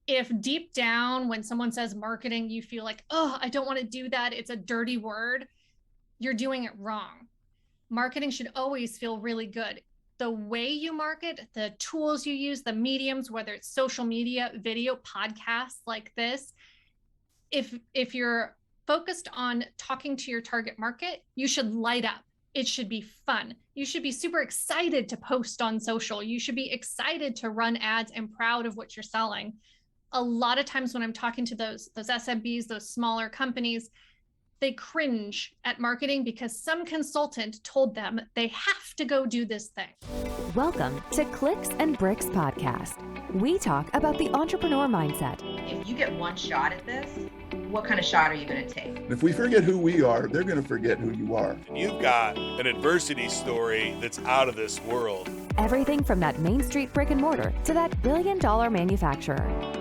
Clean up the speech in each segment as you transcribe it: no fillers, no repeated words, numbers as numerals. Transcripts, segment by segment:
if deep down when someone says marketing, you feel like, oh, I don't want to do that, it's a dirty word, you're doing it wrong. Marketing should always feel really good. The way you market, the tools you use, the mediums, whether it's social media, video, podcasts like this, if you're focused on talking to your target market, you should light up. It should be fun. You should be super excited to post on social. You should be excited to run ads and proud of what you're selling. A lot of times when I'm talking to those SMBs, those smaller companies, they cringe at marketing because some consultant told them they have to go do this thing. Welcome to Clicks and Bricks Podcast. We talk about the entrepreneur mindset. If you get one shot at this, what kind of shot are you going to take? If we forget who we are, they're going to forget who you are. And you've got an adversity story that's out of this world. Everything from that Main Street brick and mortar to that billion-dollar manufacturer.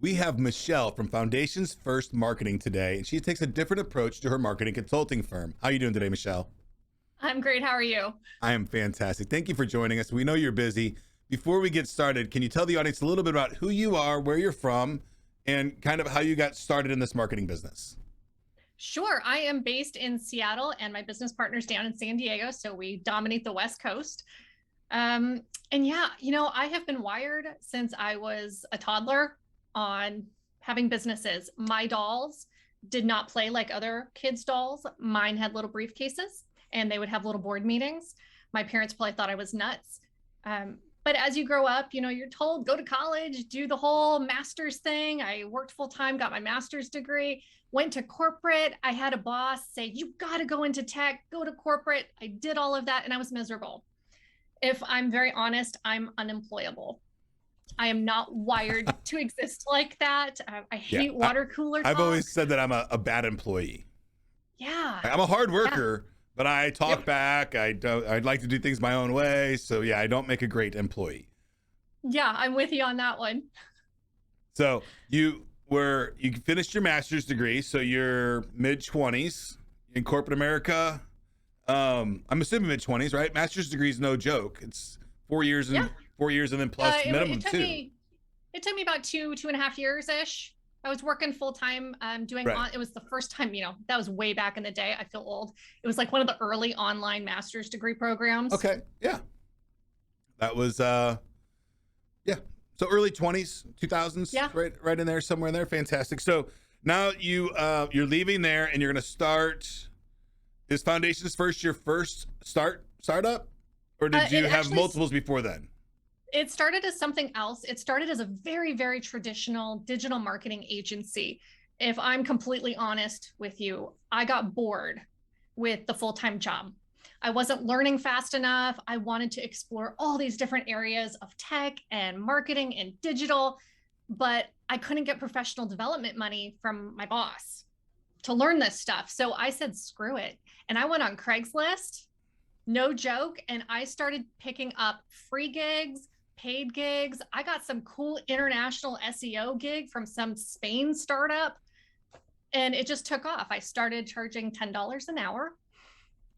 We have Michelle from Foundations First Marketing today, and she takes a different approach to her marketing consulting firm. How are you doing today, Michelle? I'm great. How are you? I am fantastic. Thank you for joining us. We know you're busy. Before we get started, can you tell the audience a little bit about who you are, where you're from, and kind of how you got started in this marketing business? Sure. I am based in Seattle and my business partner's down in San Diego, so we dominate the West Coast. And yeah, I have been wired since I was a toddler on having businesses. My dolls did not play like other kids' dolls. Mine had little briefcases and they would have little board meetings. My parents probably thought I was nuts. But as you grow up, you're told, go to college, do the whole master's thing. I worked full time, got my master's degree, went to corporate. I had a boss say, you got to go into tech, go to corporate. I did all of that and I was miserable. If I'm very honest, I'm unemployable. I am not wired to exist like that. I hate water cooler talk. I've always said that I'm a bad employee. Yeah. I'm a hard worker, but I talk back. I'd like to do things my own way. So yeah, I don't make a great employee. Yeah, I'm with you on that one. So you finished your master's degree. So you're mid-20s in corporate America. I'm assuming mid-20s, right? Master's degree is no joke. It's 4 years and 4 years and then plus minimum two. It took me about 2.5 years ish. I was working full time doing it was the first time, that was way back in the day. I feel old. It was like one of the early online master's degree programs. Okay. Yeah. That was So early 20s, 2000s, yeah. right in there, somewhere in there. Fantastic. So now you're leaving there and you're going to start. Is Foundations First your first startup? Or did you have multiples before then? It started as something else. It started as a very, very traditional digital marketing agency. If I'm completely honest with you, I got bored with the full-time job. I wasn't learning fast enough. I wanted to explore all these different areas of tech and marketing and digital, but I couldn't get professional development money from my boss to learn this stuff. So I said, screw it. And I went on Craigslist. No joke. And I started picking up free gigs, paid gigs. I got some cool international SEO gig from some Spain startup and it just took off. I started charging $10 an hour.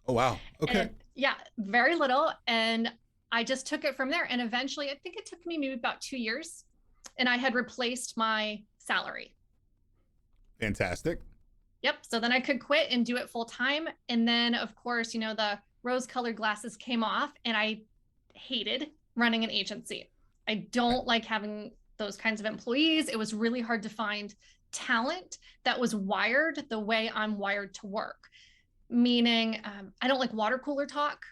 Oh, wow. Okay. And, yeah, very little. And I just took it from there. And eventually, I think it took me maybe about 2 years and I had replaced my salary. Fantastic. Yep. So then I could quit and do it full time. And then, of course, the rose-colored glasses came off and I hated running an agency. I don't like having those kinds of employees. It was really hard to find talent that was wired the way I'm wired to work. Meaning, I don't like water cooler talk,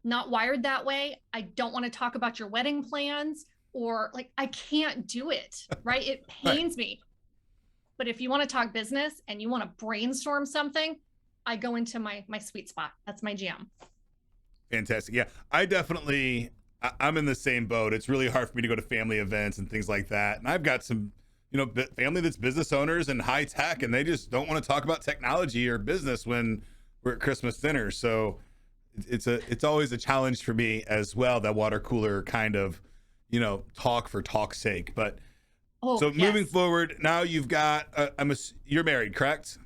not wired that way. I don't want to talk about your wedding plans or I can't do it, right? It pains me. But if you want to talk business and you want to brainstorm something, I go into my sweet spot. That's my jam. Fantastic. Yeah, I'm in the same boat. It's really hard for me to go to family events and things like that. And I've got some, family that's business owners and high tech, and they just don't want to talk about technology or business when we're at Christmas dinner. So it's always a challenge for me as well, that water cooler kind of, talk for talk's sake. But moving forward, now you've got, you're married, correct?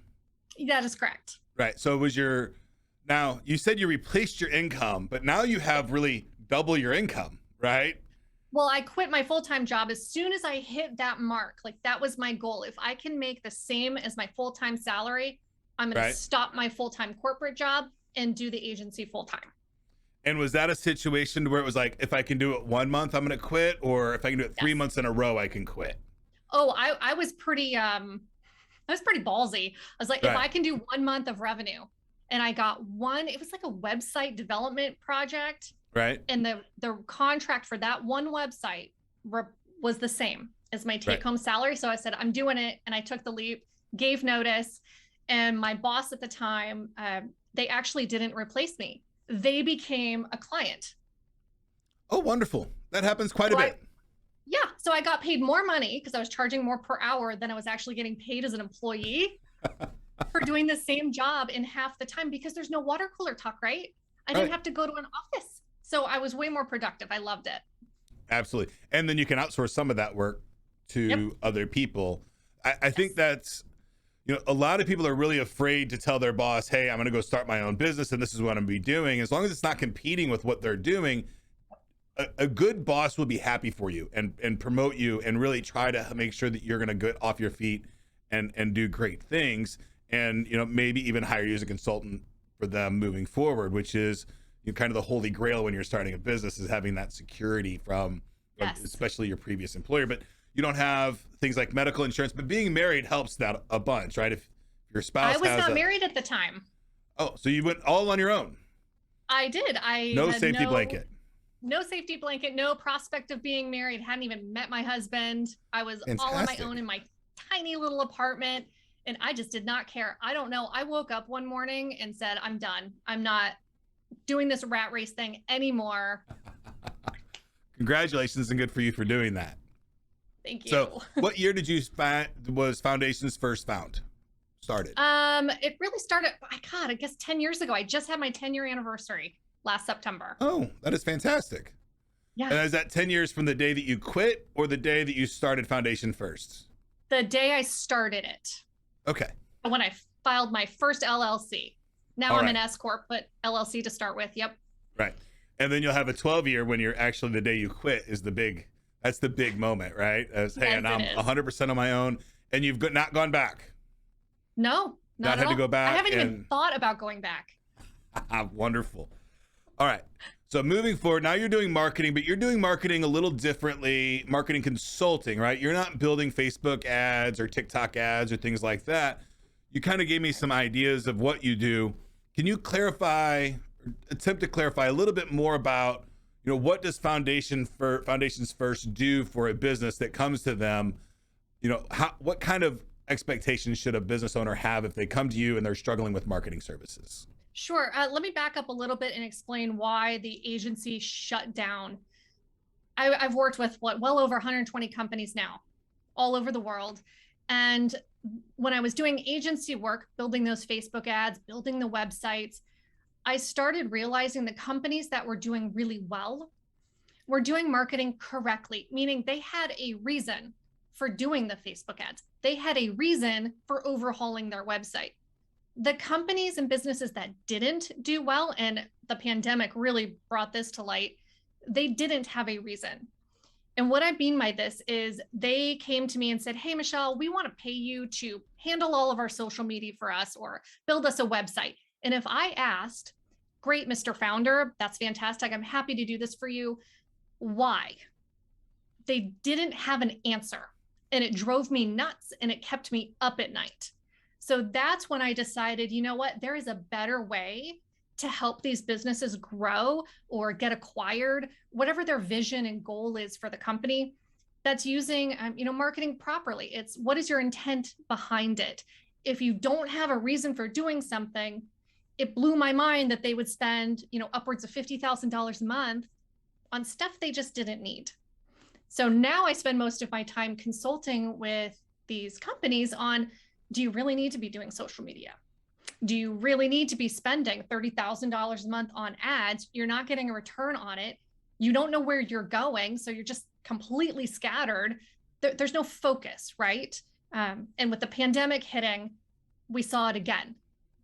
That is correct. Right. So now you said you replaced your income, but now you have really double your income, right? Well, I quit my full-time job as soon as I hit that mark. Like that was my goal. If I can make the same as my full-time salary, I'm going to Right. stop my full-time corporate job and do the agency full-time. And was that a situation where it was like, if I can do it 1 month, I'm going to quit, or if I can do it 3 Yes. months in a row, I can quit? Oh, I was pretty ballsy. I was like, if Right. I can do 1 month of revenue, and I got one, it was like a website development project, Right. and the contract for that one website was the same as my take home salary. So I said, I'm doing it, and I took the leap, gave notice, and my boss at the time, they actually didn't replace me. They became a client. Oh, wonderful. That happens quite a bit. Yeah. So I got paid more money because I was charging more per hour than I was actually getting paid as an employee for doing the same job in half the time, because there's no water cooler talk, right? I didn't have to go to an office. So I was way more productive. I loved it. Absolutely. And then you can outsource some of that work to other people. I think that's, a lot of people are really afraid to tell their boss, hey, I'm going to go start my own business and this is what I'm going to be doing. As long as it's not competing with what they're doing, a good boss will be happy for you and promote you and really try to make sure that you're going to get off your feet and do great things. And, maybe even hire you as a consultant for them moving forward, which is kind of the holy grail when you're starting a business, is having that security from especially your previous employer. But you don't have things like medical insurance, but being married helps that a bunch, right? If your spouse I was not married at the time. Oh, so you went all on your own? I did. No safety blanket. No safety blanket, no prospect of being married. Hadn't even met my husband. I was all on my own in my tiny little apartment, and I just did not care. I don't know. I woke up one morning and said, I'm done. I'm not doing this rat race thing anymore. Congratulations, and good for you for doing that. Thank you. So what year did you was Foundations first started? It really started, I guess 10 years ago. I just had my 10-year anniversary last September. Oh, that is fantastic. Yeah. And is that 10 years from the day that you quit or the day that you started Foundation first? The day I started it. Okay. When I filed my first LLC. Now I'm an S Corp, but LLC to start with. Yep. Right. And then you'll have a 12-year when you're actually, the day you quit is that's the big moment, right? As, hey, and I'm 100% on my own, and you've not gone back. No, not at all. To go back. I haven't even thought about going back. Wonderful. All right. So moving forward, now you're doing marketing, but you're doing marketing a little differently, marketing consulting, right? You're not building Facebook ads or TikTok ads or things like that. You kind of gave me some ideas of what you do. Can you attempt to clarify a little bit more about, what does Foundations First do for a business that comes to them? What kind of expectations should a business owner have if they come to you and they're struggling with marketing services? Sure. Let me back up a little bit and explain why the agency shut down. I've worked with well over 120 companies now, all over the world. And when I was doing agency work, building those Facebook ads, building the websites, I started realizing the companies that were doing really well were doing marketing correctly, meaning they had a reason for doing the Facebook ads. They had a reason for overhauling their website. The companies and businesses that didn't do well, and the pandemic really brought this to light, they didn't have a reason. And what I mean by this is they came to me and said, hey, Michelle, we want to pay you to handle all of our social media for us or build us a website. And if I asked, great, Mr. Founder, that's fantastic. I'm happy to do this for you. Why? They didn't have an answer, and it drove me nuts, and it kept me up at night. So that's when I decided, you know what, there is a better way to help these businesses grow or get acquired, whatever their vision and goal is for the company, that's using, marketing properly. It's what is your intent behind it? If you don't have a reason for doing something, it blew my mind that they would spend, upwards of $50,000 a month on stuff they just didn't need. So now I spend most of my time consulting with these companies on, do you really need to be doing social media? Do you really need to be spending $30,000 a month on ads? You're not getting a return on it. You don't know where you're going. So you're just completely scattered. There's no focus, right? And with the pandemic hitting, we saw it again.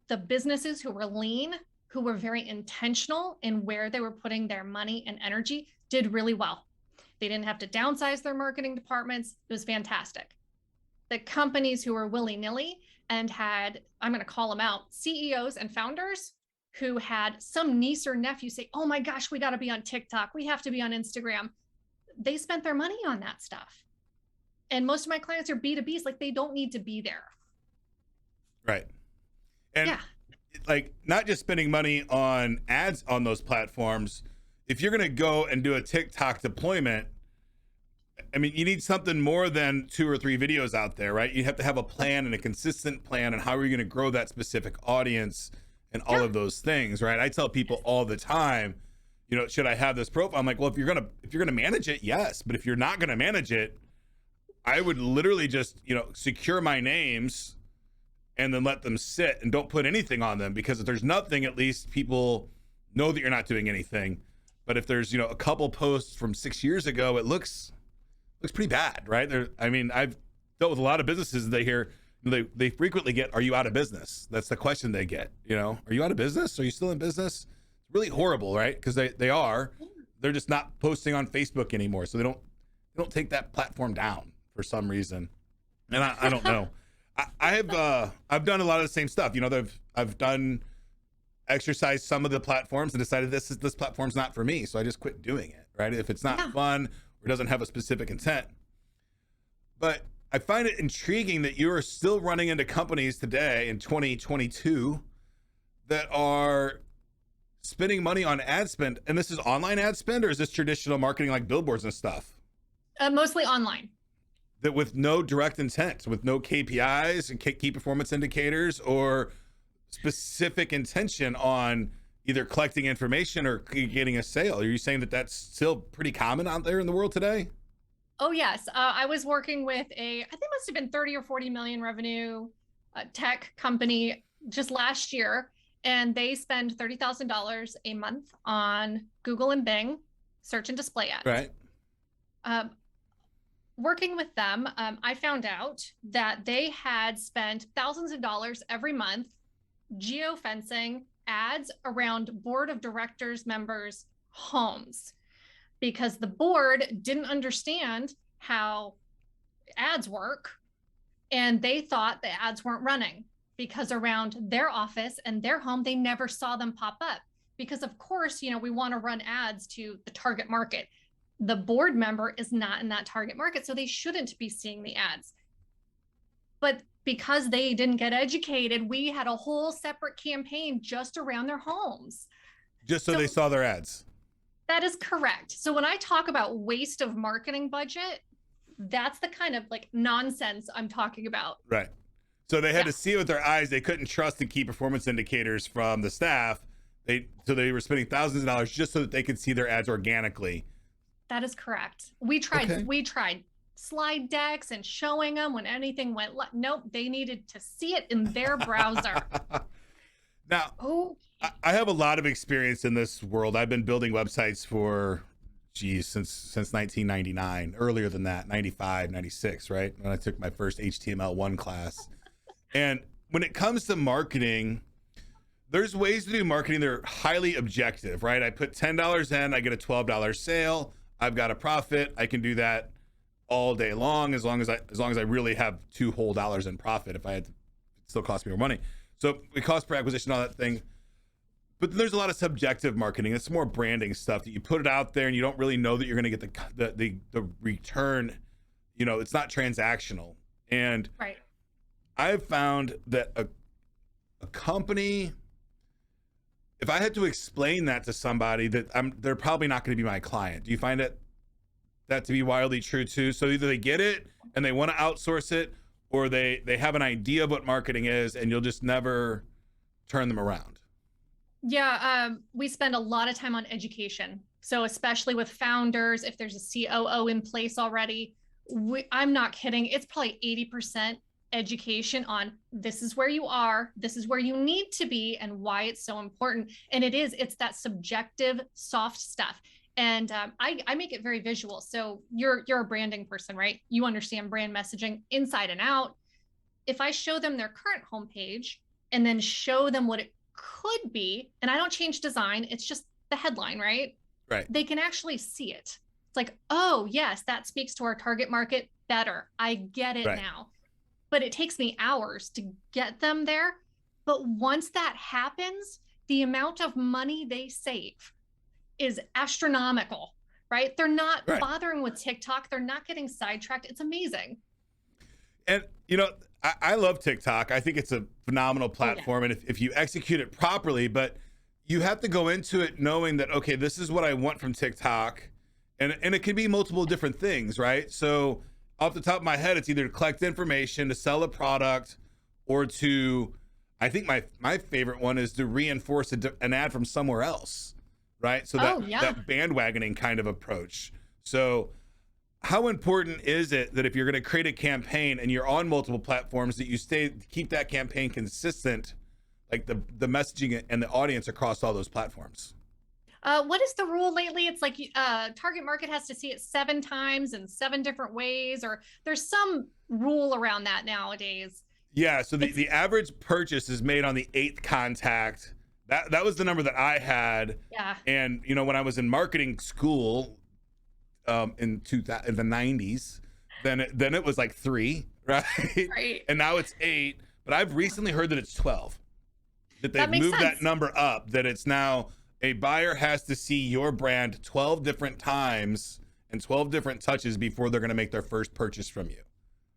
The businesses who were lean, who were very intentional in where they were putting their money and energy, did really well. They didn't have to downsize their marketing departments. It was fantastic. The companies who were willy-nilly and had, I'm going to call them out, CEOs and founders who had some niece or nephew say, oh my gosh, we got to be on TikTok. We have to be on Instagram. They spent their money on that stuff. And most of my clients are B2Bs, like they don't need to be there. Right. And like not just spending money on ads on those platforms. If you're going to go and do a TikTok deployment, I mean, you need something more than 2 or 3 videos out there, right? You have to have a plan and a consistent plan and how are you going to grow that specific audience and all of those things, right? I tell people all the time, you know, should I have this profile? I'm like, well, if you're going to manage it, yes. But if you're not going to manage it, I would literally just, you know, secure my names and then let them sit and don't put anything on them, because if there's nothing, at least people know that you're not doing anything. But if there's, you know, a couple posts from 6 years ago, it looks pretty bad, right? I mean, I've dealt with a lot of businesses. They hear, they frequently get, are you out of business? That's the question they get, you know, are you out of business? Are you still in business? It's really horrible, right? Because they are, they're just not posting on Facebook anymore. So they don't take that platform down for some reason. And I don't know. I've done a lot of the same stuff. You know, I've exercised some of the platforms and decided this platform's not for me. So I just quit doing it, right? If it's not fun or doesn't have a specific intent. But I find it intriguing that you are still running into companies today in 2022 that are spending money on ad spend. And this is online ad spend, or is this traditional marketing like billboards and stuff? Mostly online. That with no direct intent, with no KPIs and key performance indicators or specific intention on either collecting information or getting a sale. Are you saying that that's still pretty common out there in the world today? Oh, yes. I was working with I think it must have been 30 or 40 million revenue tech company just last year. And they spend $30,000 a month on Google and Bing search and display ads. Right. Working with them, I found out that they had spent thousands of dollars every month geofencing ads around board of directors members' homes, because the board didn't understand how ads work and they thought the ads weren't running because around their office and their home, they never saw them pop up. Because of course, you know, we want to run ads to the target market. The board member is not in that target market, so they shouldn't be seeing the ads. But because they didn't get educated, we had a whole separate campaign just around their homes. Just so they saw their ads. That is correct. So when I talk about waste of marketing budget, that's the kind of like nonsense I'm talking about. Right. So they had to see it with their eyes. They couldn't trust the key performance indicators from the staff. So they were spending thousands of dollars just so that they could see their ads organically. That is correct. We tried slide decks and showing them when anything went nope, they needed to see it in their browser. Now, I have a lot of experience in this world. I've been building websites for, since 1999, earlier than that, 95, 96, right? When I took my first HTML1 class. And when it comes to marketing, there's ways to do marketing that are highly objective, right? I put $10 in, I get a $12 sale. I've got a profit. I can do that all day long as long as I really have $2 whole in profit. If I had to, it still cost me more money. So it cost per acquisition, all that thing. But there's a lot of subjective marketing. It's more branding stuff that you put it out there and you don't really know that you're going to get the return. You know, it's not transactional. And I've found that a company, if I had to explain that to somebody, that they're probably not going to be my client. Do you find that to be wildly true too? So either they get it and they want to outsource it, or they have an idea of what marketing is and you'll just never turn them around. Yeah, we spend a lot of time on education. So especially with founders, if there's a COO in place already, I'm not kidding. It's probably 80% education on this is where you are, this is where you need to be, and why it's so important. And it's that subjective soft stuff. And I make it very visual. So you're a branding person, right? You understand brand messaging inside and out. If I show them their current homepage and then show them what it could be, and I don't change design, it's just the headline, right? Right. They can actually see it. It's like, oh, yes, that speaks to our target market better. I get it now. But it takes me hours to get them there. But once that happens, the amount of money they save is astronomical, right? They're not bothering with TikTok. They're not getting sidetracked. It's amazing. And, I love TikTok. I think it's a phenomenal platform. And if you execute it properly, but you have to go into it knowing that, okay, this is what I want from TikTok. And it can be multiple different things, right? So off the top of my head, it's either to collect information, to sell a product, or to, I think my favorite one is to reinforce an ad from somewhere else, right? So that bandwagoning kind of approach. So how important is it that if you're going to create a campaign and you're on multiple platforms, that you keep that campaign consistent, like the messaging and the audience across all those platforms? What is the rule lately? It's like target market has to see it 7 times in 7 different ways, or there's some rule around that nowadays. Yeah, so the average purchase is made on the 8th contact. That was the number that I had. Yeah. And when I was in marketing school, in the 90s, then it was like 3, right? Right. And now it's 8, but I've recently heard that it's 12. That they've moved that number up, that it's now a buyer has to see your brand 12 different times and 12 different touches before they're going to make their first purchase from you.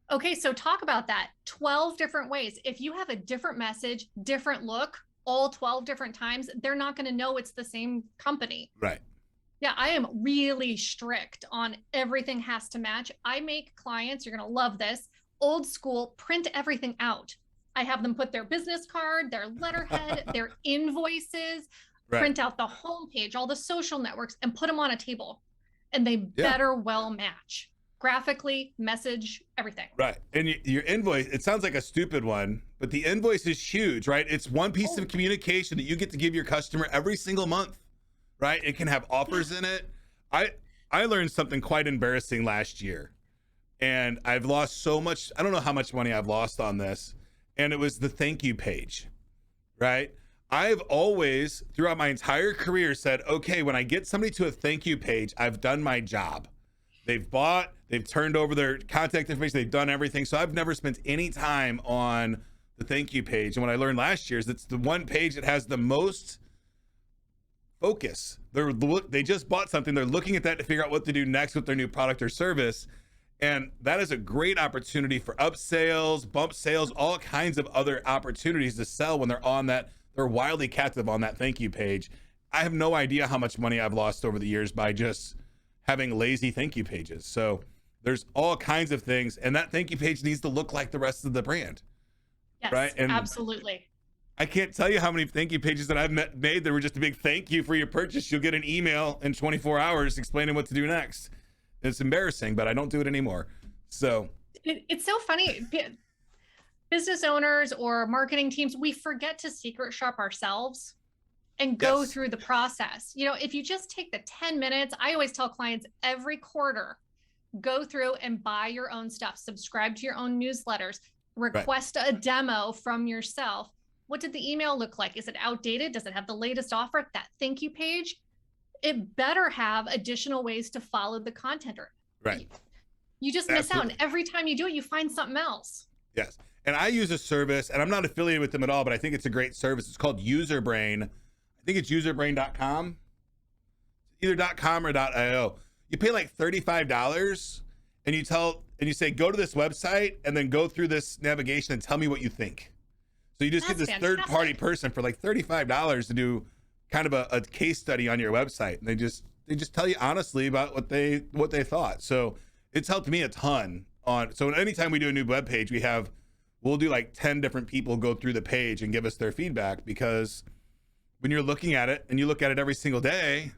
Okay, so talk about that. 12 different ways. If you have a different message, different look, all 12 different times, they're not going to know it's the same company. Right. Yeah, I am really strict on everything has to match. I make clients, you're going to love this, old school, print everything out. I have them put their business card, their letterhead, their invoices, print out the homepage, all the social networks, and put them on a table. And they better well match graphically, message, everything. Right. And your invoice, it sounds like a stupid one, but the invoice is huge, right? It's one piece of communication that you get to give your customer every single month. Right? It can have offers in it. I learned something quite embarrassing last year, and I've lost so much. I don't know how much money I've lost on this. And it was the thank you page, right? I've always, throughout my entire career, said, okay, when I get somebody to a thank you page, I've done my job. They've bought, they've turned over their contact information, they've done everything. So I've never spent any time on the thank you page. And what I learned last year is it's the one page that has the most focus. They just bought something. They're looking at that to figure out what to do next with their new product or service. And that is a great opportunity for upsales, bump sales, all kinds of other opportunities to sell when they're on that. They're wildly captive on that thank you page. I have no idea how much money I've lost over the years by just having lazy thank you pages. So there's all kinds of things. And that thank you page needs to look like the rest of the brand. Yes, right? And absolutely. I can't tell you how many thank you pages that I've made that were just a big thank you for your purchase. You'll get an email in 24 hours explaining what to do next. It's embarrassing, but I don't do it anymore. So it's so funny. Business owners or marketing teams, we forget to secret shop ourselves and go through the process. If you just take the 10 minutes, I always tell clients every quarter, go through and buy your own stuff, subscribe to your own newsletters, request a demo from yourself. What did the email look like? Is it outdated? Does it have the latest offer? That thank you page, it better have additional ways to follow the content. You just miss out. And every time you do it, you find something else. Yes. And I use a service, and I'm not affiliated with them at all, but I think it's a great service. It's called userbrain. I think it's userbrain.com, either .com or .io. You pay like $35 and you say, go to this website and then go through this navigation and tell me what you think. So you just get this third-party person for like $35 to do kind of a case study on your website, and they just tell you honestly about what they thought. So it's helped me a ton. So anytime we do a new web page, we'll do like 10 different people go through the page and give us their feedback, because when you're looking at it and you look at it every single day,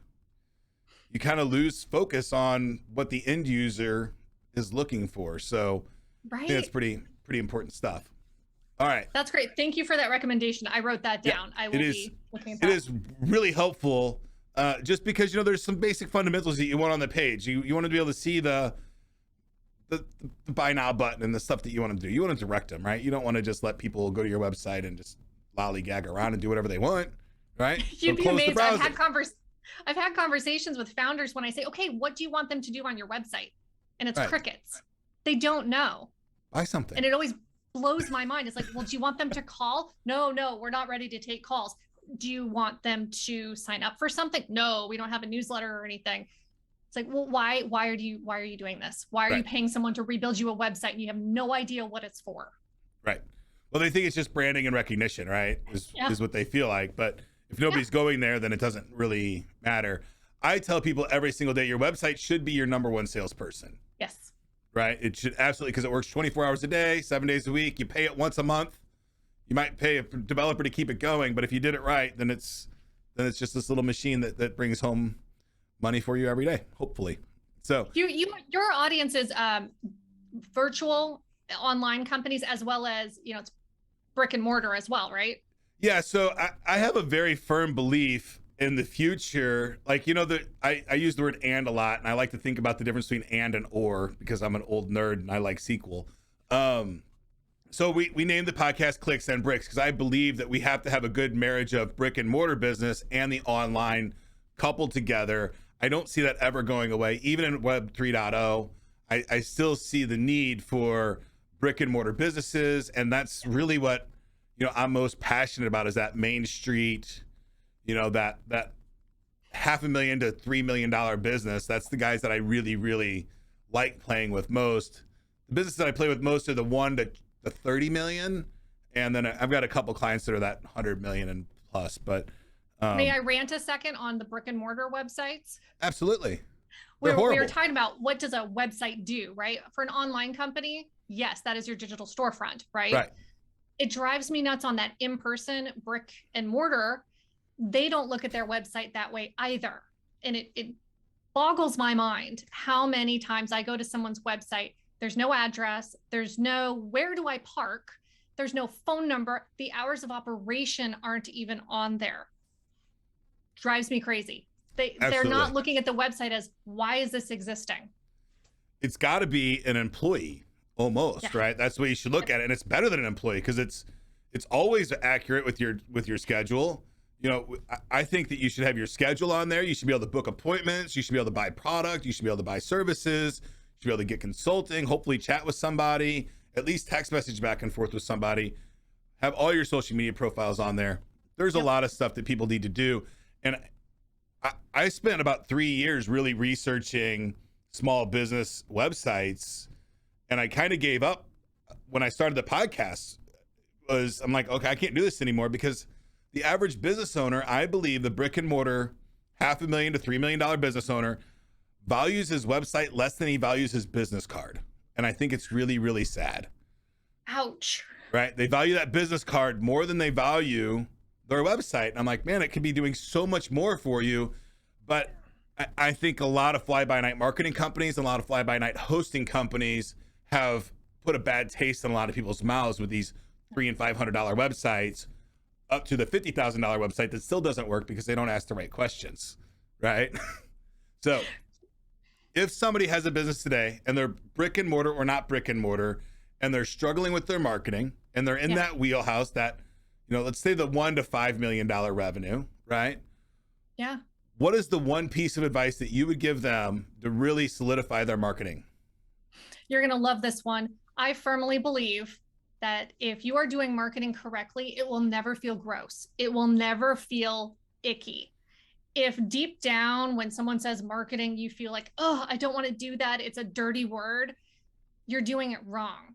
you kind of lose focus on what the end user is looking for. So I think that's pretty important stuff. All right. That's great. Thank you for that recommendation. I wrote that down. I will be looking at that. It is really helpful, just because, there's some basic fundamentals that you want on the page. You want to be able to see the buy now button and the stuff that you want them to do. You want to direct them, right? You don't want to just let people go to your website and just lollygag around and do whatever they want, right? You'd be amazed. I've had conversations with founders when I say, okay, what do you want them to do on your website? And it's Right. crickets. They don't know. Buy something. And it always blows my mind. It's like, well, do you want them to call? No, we're not ready to take calls. Do you want them to sign up for something? No, we don't have a newsletter or anything. It's like, well, why are you doing this? Why are you paying someone to rebuild you a website and you have no idea what it's for? Right. Well, they think it's just branding and recognition, right? Is what they feel like. But if nobody's going there, then it doesn't really matter. I tell people every single day, your website should be your number one salesperson. Yes. Right. It should absolutely, because it works 24 hours a day, 7 days a week. You pay it once a month. You might pay a developer to keep it going, but if you did it right, then it's just this little machine that brings home money for you every day, hopefully. So your audience is virtual online companies as well as, it's brick and mortar as well, right? Yeah. So I have a very firm belief in the future. Like, I use the word and a lot, and I like to think about the difference between and or, because I'm an old nerd and I like SQL. So we named the podcast Clicks and Bricks because I believe that we have to have a good marriage of brick and mortar business and the online coupled together. I don't see that ever going away. Even in Web 3.0, I still see the need for brick and mortar businesses. And that's really what, I'm most passionate about, is that Main Street, that $500,000 to $3 million business. That's the guys that I really, really like playing with most. The business that I play with most are the 1 to 30 million, and then I've got a couple clients that are that 100 million and plus. But may I rant a second on the brick and mortar websites? Absolutely. We were talking about, what does a website do, right? For an online company, yes, that is your digital storefront, right? Right. It drives me nuts on that in-person brick and mortar. They don't look at their website that way either. And it boggles my mind how many times I go to someone's website, there's no address, there's no where do I park, there's no phone number, the hours of operation aren't even on there. Drives me crazy. They're not looking at the website as, why is this existing? It's got to be an employee almost, right? That's the way you should look at it. And it's better than an employee because it's always accurate with your schedule. I think that you should have your schedule on there. You should be able to book appointments. You should be able to buy product. You should be able to buy services. You should be able to get consulting, hopefully chat with somebody, at least text message back and forth with somebody. Have all your social media profiles on there. There's a lot of stuff that people need to do. And I spent about 3 years really researching small business websites, and I kind of gave up when I started the podcast. I'm like, okay, I can't do this anymore, because the average business owner, I believe the brick and mortar $500,000 to $3 million business owner, values his website less than he values his business card. And I think it's really, really sad. Ouch. Right? They value that business card more than they value their website. And I'm like, man, it could be doing so much more for you. But I think a lot of fly-by-night marketing companies, a lot of fly-by-night hosting companies have put a bad taste in a lot of people's mouths with these $300 and $500 websites up to the $50,000 website that still doesn't work because they don't ask the right questions, right? So if somebody has a business today and they're brick and mortar or not brick and mortar, and they're struggling with their marketing, and they're in that wheelhouse that, let's say the $1 to $5 million revenue, right? Yeah. What is the one piece of advice that you would give them to really solidify their marketing? You're going to love this one. I firmly believe that if you are doing marketing correctly, it will never feel gross. It will never feel icky. If deep down, when someone says marketing, you feel like, oh, I don't want to do that, it's a dirty word, you're doing it wrong.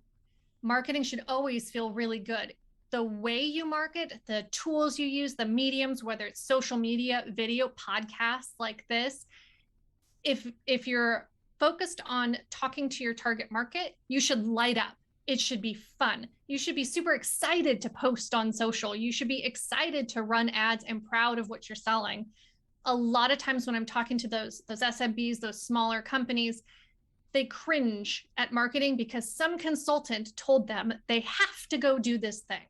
Marketing should always feel really good. The way you market, the tools you use, the mediums, whether it's social media, video, podcasts like this, if you're focused on talking to your target market, you should light up. It should be fun. You should be super excited to post on social. You should be excited to run ads and proud of what you're selling. A lot of times when I'm talking to those SMBs, those smaller companies, they cringe at marketing because some consultant told them they have to go do this thing.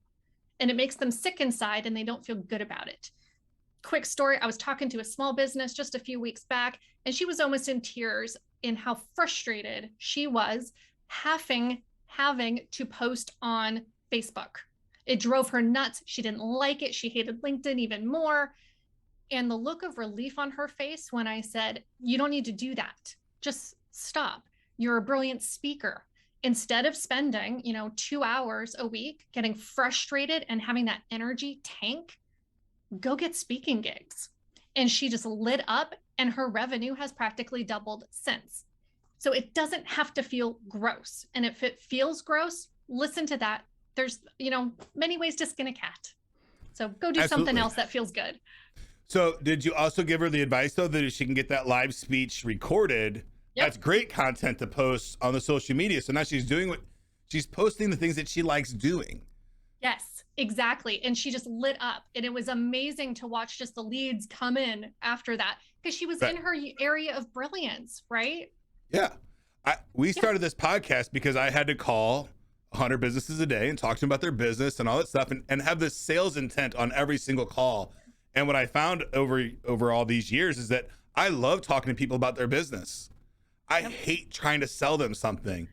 And it makes them sick inside and they don't feel good about it. Quick story, I was talking to a small business just a few weeks back, and she was almost in tears in how frustrated she was having to post on Facebook. It drove her nuts. She didn't like it. She hated LinkedIn even more. And the look of relief on her face when I said, you don't need to do that. Just stop. You're a brilliant speaker. Instead of spending, 2 hours a week getting frustrated and having that energy tank, go get speaking gigs. And she just lit up, and her revenue has practically doubled since. So it doesn't have to feel gross. And if it feels gross, listen to that. There's, many ways to skin a cat. So go do something else that feels good. So did you also give her the advice, though, that she can get that live speech recorded? Yep. That's great content to post on the social media. So now she's posting the things that she likes doing. Yes, exactly. And she just lit up. And it was amazing to watch just the leads come in after that, because she was in her area of brilliance, right? Yeah. We started this podcast because I had to call 100 businesses a day and talk to them about their business and all that stuff, and have this sales intent on every single call. And what I found over all these years is that I love talking to people about their business. I hate trying to sell them something,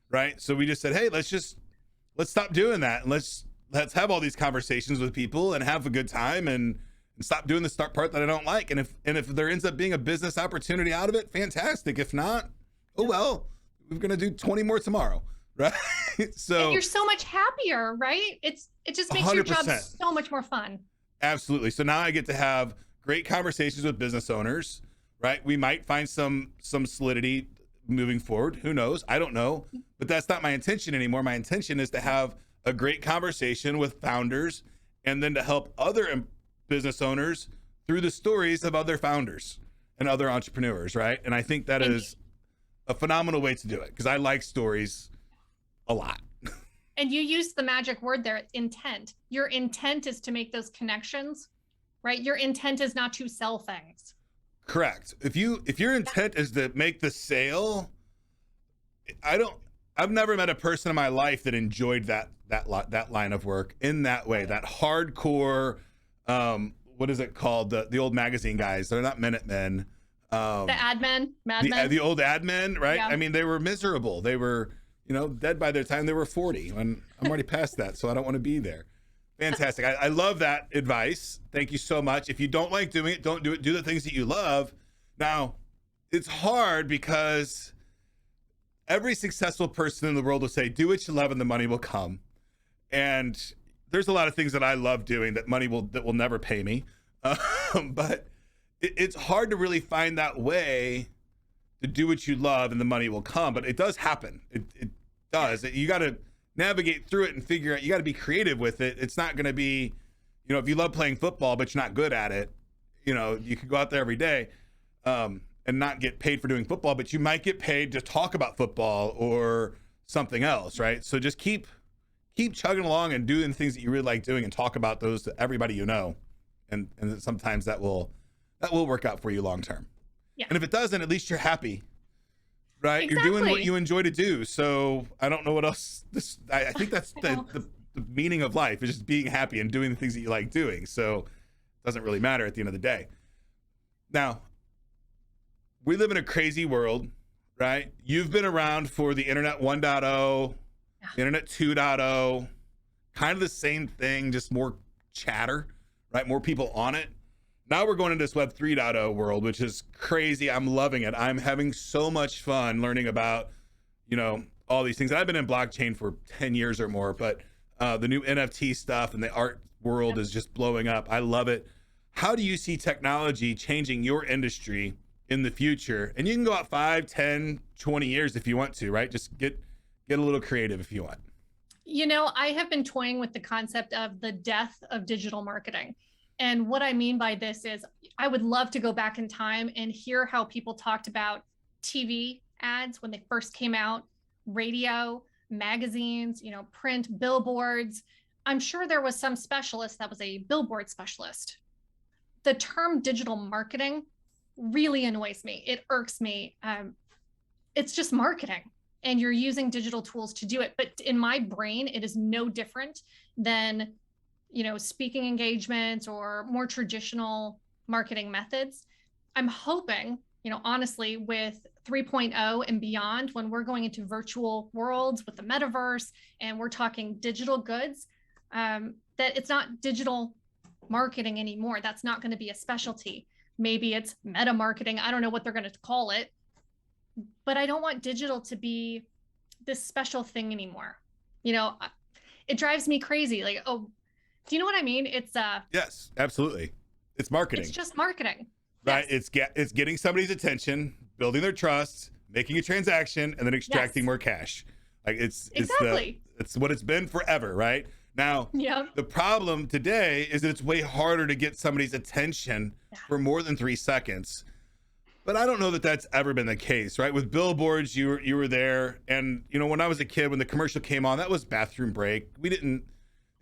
right? So we just said, hey, let's stop doing that, and let's have all these conversations with people and have a good time, and stop doing the start part that I don't like. And if there ends up being a business opportunity out of it, fantastic. If not, oh well, we're gonna do 20 more tomorrow, right? So and you're so much happier, right? It just makes 100%. Your job so much more fun. Absolutely. So now I get to have great conversations with business owners, right? We might find some solidity moving forward. Who knows? I don't know. But that's not my intention anymore. My intention is to have a great conversation with founders, and then to help other business owners through the stories of other founders and other entrepreneurs, right? And I think that is a phenomenal way to do it, because I like stories a lot. And you used the magic word there, intent. Your intent is to make those connections, right? Your intent is not to sell things. Correct. If your intent is to make the sale, I've never met a person in my life that enjoyed that line of work in that way, that hardcore, what is it called? The old magazine guys. They're not Minutemen. The ad men, Mad Men. The old ad men, right? Yeah. I mean, they were miserable. They were, dead by the time they were 40, and I'm already past that, so I don't want to be there. Fantastic. I love that advice. Thank you so much. If you don't like doing it, don't do it. Do the things that you love. Now, it's hard because every successful person in the world will say, do what you love and the money will come. And there's a lot of things that I love doing that will never pay me. But it's hard to really find that way to do what you love and the money will come. But it does happen. It does. You got to navigate through it and figure out, you got to be creative with it. It's not going to be, if you love playing football, but you're not good at it, you could go out there every day and not get paid for doing football, but you might get paid to talk about football or something else, right? So just keep chugging along and doing things that you really like doing, and talk about those to everybody you know. And sometimes that will work out for you long term. Yeah. And if it doesn't, at least you're happy. Right. Exactly. You're doing what you enjoy to do. So I don't know what else I think that's the meaning of life, is just being happy and doing the things that you like doing. So it doesn't really matter at the end of the day. Now, we live in a crazy world, right? You've been around for the internet 1.0, internet 2.0, kind of the same thing, just more chatter, right? More people on it. Now we're going into this web 3.0 world, which is crazy. I'm loving it. I'm having so much fun learning about, all these things. I've been in blockchain for 10 years or more, but the new NFT stuff and the art world is just blowing up. I love it. How do you see technology changing your industry in the future? And you can go out 5, 10, 20 years if you want to, right? Just get a little creative if you want. I have been toying with the concept of the death of digital marketing. And what I mean by this is, I would love to go back in time and hear how people talked about TV ads when they first came out, radio, magazines, print, billboards. I'm sure there was some specialist that was a billboard specialist. The term digital marketing really annoys me. It irks me. It's just marketing, and you're using digital tools to do it. But in my brain, it is no different than speaking engagements or more traditional marketing methods. I'm hoping, honestly, with 3.0 and beyond, when we're going into virtual worlds with the metaverse and we're talking digital goods, that it's not digital marketing anymore. That's not going to be a specialty. Maybe it's meta marketing. I don't know what they're going to call it, but I don't want digital to be this special thing anymore. You know, it drives me crazy. Like, oh, do you know what I mean? It's yes, absolutely. It's marketing. It's just marketing. Right. Yes. It's getting somebody's attention, building their trust, making a transaction, and then extracting more cash. Like it's what it's been forever, right? Now, the problem today is that it's way harder to get somebody's attention for more than 3 seconds. But I don't know that that's ever been the case, right? With billboards, you were there, and you know, when I was a kid, when the commercial came on, that was bathroom break. The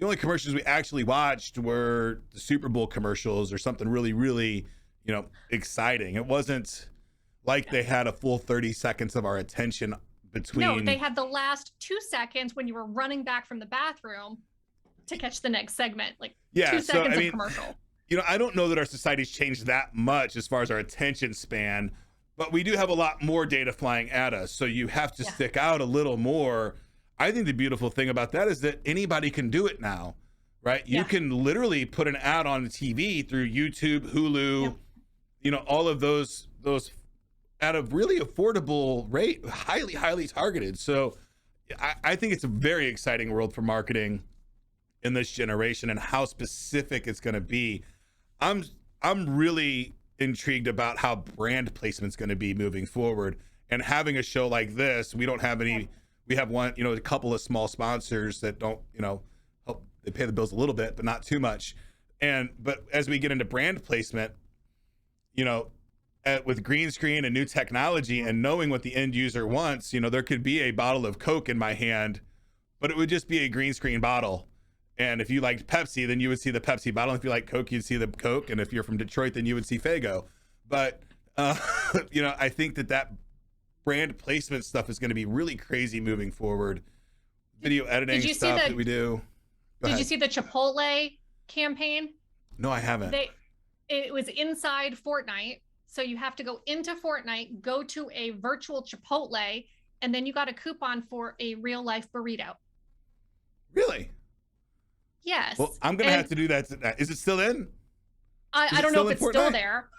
only commercials we actually watched were the Super Bowl commercials or something really, really, you know, exciting. It wasn't like they had a full 30 seconds of our attention between. No, they had the last 2 seconds when you were running back from the bathroom to catch the next segment, like 2 seconds of commercial. You know, I don't know that our society's changed that much as far as our attention span, but we do have a lot more data flying at us. So you have to stick out a little more. I think the beautiful thing about that is that anybody can do it now, right? You can literally put an ad on the TV through YouTube, Hulu, you know, all of those at a really affordable rate, highly, highly targeted. So I think it's a very exciting world for marketing in this generation and how specific it's going to be. I'm really intrigued about how brand placement's going to be moving forward. And having a show like this, we don't have any. We have one, you know, a couple of small sponsors that don't, you know, help. They pay the bills a little bit, but not too much. But as we get into brand placement, you know, with green screen and new technology and knowing what the end user wants, you know, there could be a bottle of Coke in my hand, but it would just be a green screen bottle. And if you liked Pepsi, then you would see the Pepsi bottle. If you like Coke, you'd see the Coke. And if you're from Detroit, then you would see Faygo. But, you know, I think that brand placement stuff is going to be really crazy moving forward. Video editing stuff that we do. Did you see the Chipotle campaign? No, I haven't. It was inside Fortnite. So you have to go into Fortnite, go to a virtual Chipotle, and then you got a coupon for a real life burrito. Really? Yes. Well, I'm going to have to do that. Is it still in? I don't know if it's still there,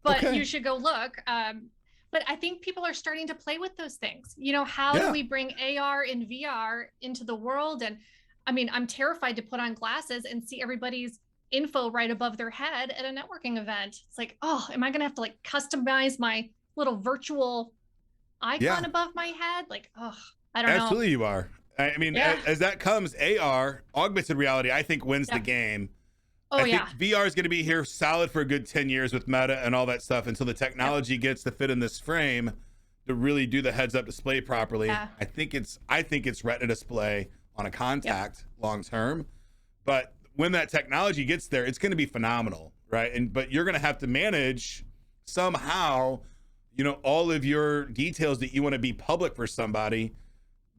but you should go look. But I think people are starting to play with those things. You know, how do we bring AR and VR into the world? And I mean, I'm terrified to put on glasses and see everybody's info right above their head at a networking event. It's like, oh, am I going to have to like customize my little virtual icon above my head? Like, oh, I don't know. Absolutely you are. I mean, as that comes, AR, augmented reality, I think wins the game. I think VR is going to be here solid for a good 10 years with Meta and all that stuff until the technology gets to fit in this frame to really do the heads-up display properly. I think it's retina display on a contact long term, but when that technology gets there, it's going to be phenomenal, right? But you're going to have to manage somehow, you know, all of your details that you want to be public for somebody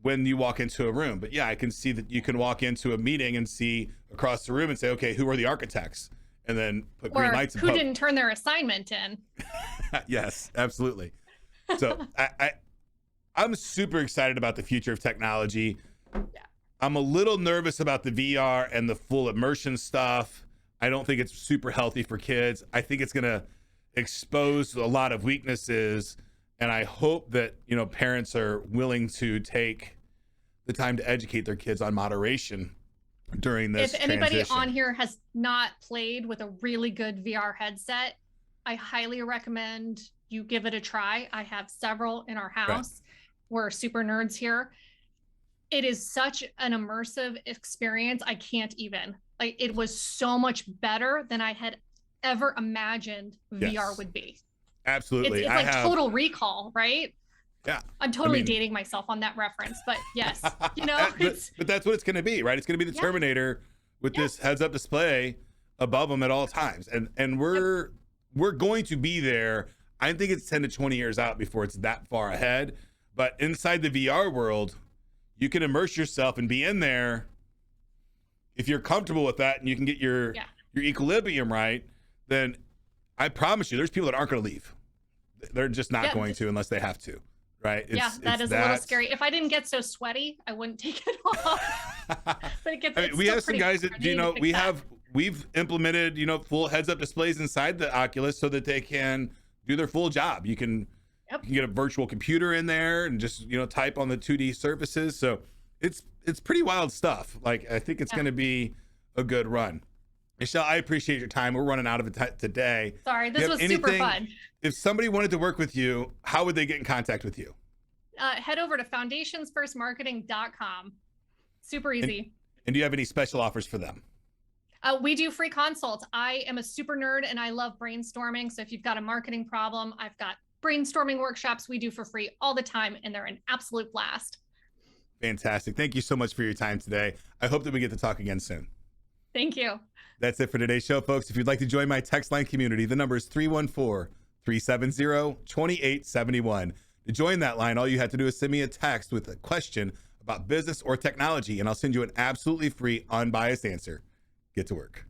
when you walk into a room. But yeah, I can see that you can walk into a meeting and see across the room and say, okay, who are the architects? And then put green lights above. Who didn't turn their assignment in? Yes, absolutely. So I'm super excited about the future of technology. I'm a little nervous about the VR and the full immersion stuff. I don't think it's super healthy for kids. I think it's going to expose a lot of weaknesses. And I hope that, you know, parents are willing to take the time to educate their kids on moderation during this transition. If anybody on here has not played with a really good VR headset, I highly recommend you give it a try. I have several in our house. Right. We're super nerds here. It is such an immersive experience. I can't even. Like, it was so much better than I had ever imagined VR would be. Absolutely. It's like Total Recall, right? Yeah. I'm totally dating myself on that reference, but yes, you know, but that's what it's going to be, right? It's going to be the Terminator with this heads-up display above them at all times, and we're going to be there. I think it's 10 to 20 years out before it's that far ahead. But inside the VR world, you can immerse yourself and be in there if you're comfortable with that, and you can get your equilibrium right. Then I promise you, there's people that aren't going to leave. They're just not going to unless they have to. Right. That is a little scary. If I didn't get so sweaty, I wouldn't take it off. But it gets. We have some guys that, you know, we we've implemented, full heads-up displays inside the Oculus so that they can do their full job. You can get a virtual computer in there and just type on the 2D surfaces. So it's pretty wild stuff. Like, I think it's going to be a good run. Michelle, I appreciate your time. We're running out of it today. Sorry, this was super fun. If somebody wanted to work with you, how would they get in contact with you? Head over to foundationsfirstmarketing.com. Super easy. And do you have any special offers for them? We do free consults. I am a super nerd and I love brainstorming. So if you've got a marketing problem, I've got brainstorming workshops we do for free all the time, and they're an absolute blast. Fantastic. Thank you so much for your time today. I hope that we get to talk again soon. Thank you. That's it for today's show, folks. If you'd like to join my text line community, the number is 314-370-2871. To join that line, all you have to do is send me a text with a question about business or technology, and I'll send you an absolutely free, unbiased answer. Get to work.